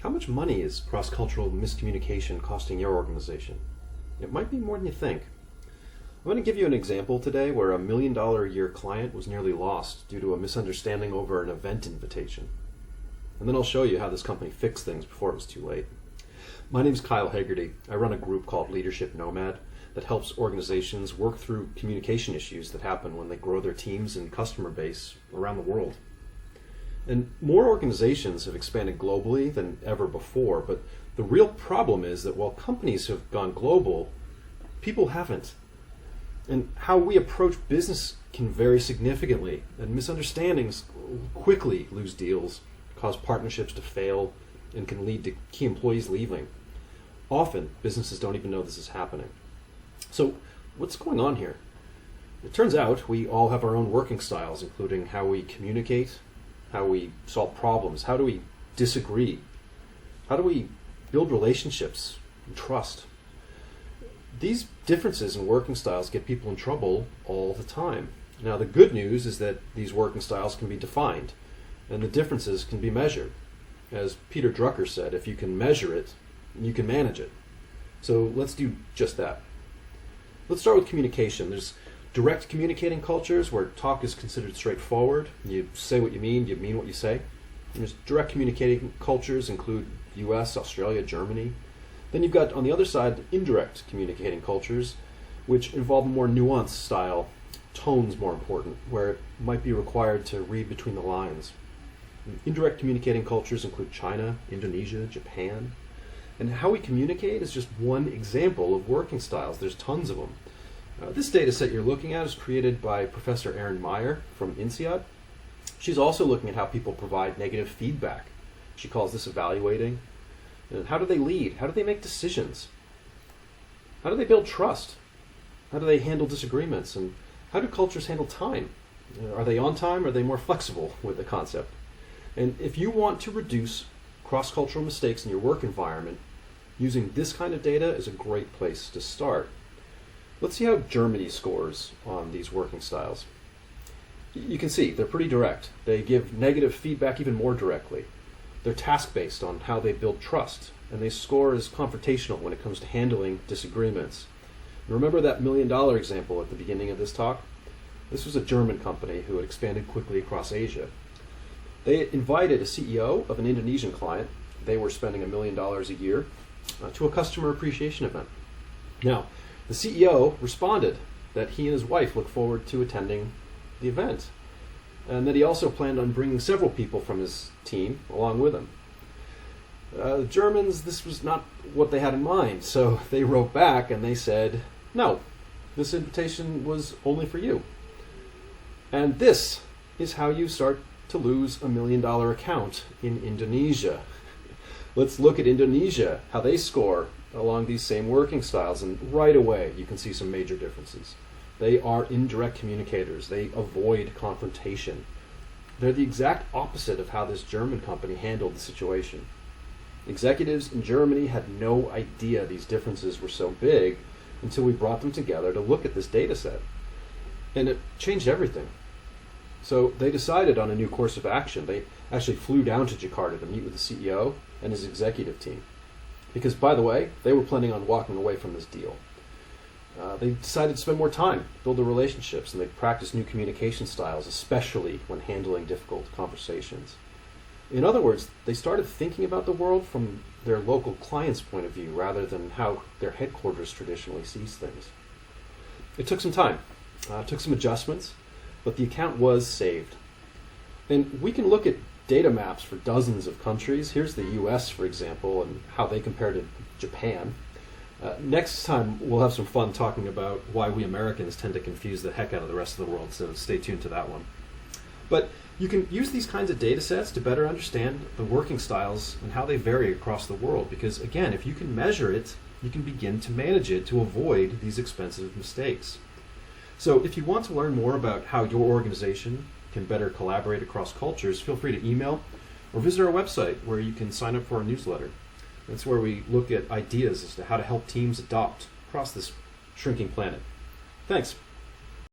How much money is cross-cultural miscommunication costing your organization? It might be more than you think. I'm going to give you an example today where a $1 million a year client was nearly lost due to a misunderstanding over an event invitation. And then I'll show you how this company fixed things before it was too late. My name is Kyle Hagerty. I run a group called Leadership Nomad that helps organizations work through communication issues that happen when they grow their teams and customer base around the world. And more organizations have expanded globally than ever before, but the real problem is that while companies have gone global, people haven't. And how we approach business can vary significantly, and misunderstandings quickly lose deals, cause partnerships to fail, and can lead to key employees leaving. Often, businesses don't even know this is happening. So, what's going on here? It turns out we all have our own working styles, including how we communicate, how we solve problems, how do we disagree, how do we build relationships and trust. These differences in working styles get people in trouble all the time. Now, the good news is that these working styles can be defined, and the differences can be measured. As Peter Drucker said, if you can measure it, you can manage it. So let's do just that. Let's start with communication. There's direct communicating cultures where talk is considered straightforward. You say what you mean what you say. And there's direct communicating cultures include US, Australia, Germany. Then you've got, on the other side, indirect communicating cultures, which involve a more nuanced style, tones more important, where it might be required to read between the lines. And indirect communicating cultures include China, Indonesia, Japan. And how we communicate is just one example of working styles. There's tons of them. This data set you're looking at is created by Professor Erin Meyer from INSEAD. She's also looking at how people provide negative feedback. She calls this evaluating. And how do they lead? How do they make decisions? How do they build trust? How do they handle disagreements? And how do cultures handle time? Are they on time or are they more flexible with the concept? And if you want to reduce cross-cultural mistakes in your work environment, using this kind of data is a great place to start. Let's see how Germany scores on these working styles. You can see they're pretty direct. They give negative feedback even more directly. They're task-based on how they build trust, and they score as confrontational when it comes to handling disagreements. Remember that $1 million example at the beginning of this talk? This was a German company who had expanded quickly across Asia. They invited a CEO of an Indonesian client. They were spending $1 million a year to a customer appreciation event. Now, the CEO responded that he and his wife look forward to attending the event, and that he also planned on bringing several people from his team along with him. The Germans, this was not what they had in mind, so they wrote back and they said, no, this invitation was only for you. And this is how you start to lose $1 million account in Indonesia. Let's look at Indonesia, how they score along these same working styles, and right away you can see some major differences. They are indirect communicators. They avoid confrontation. They're the exact opposite of how this German company handled the situation. Executives in Germany had no idea these differences were so big until we brought them together to look at this data set. And it changed everything. So they decided on a new course of action. They actually flew down to Jakarta to meet with the CEO and his executive team. Because, by the way, they were planning on walking away from this deal. They decided to spend more time, build the relationships, and they practiced new communication styles, especially when handling difficult conversations. In other words, they started thinking about the world from their local client's point of view rather than how their headquarters traditionally sees things. It took some time, took some adjustments, but the account was saved. And we can look at data maps for dozens of countries. Here's the US, for example, and how they compare to Japan. Next time, we'll have some fun talking about why we Americans tend to confuse the heck out of the rest of the world, so stay tuned to that one. But you can use these kinds of data sets to better understand the working styles and how they vary across the world, because again, if you can measure it, you can begin to manage it to avoid these expensive mistakes. So if you want to learn more about how your organization can better collaborate across cultures, feel free to email or visit our website where you can sign up for our newsletter. That's where we look at ideas as to how to help teams adopt across this shrinking planet. Thanks.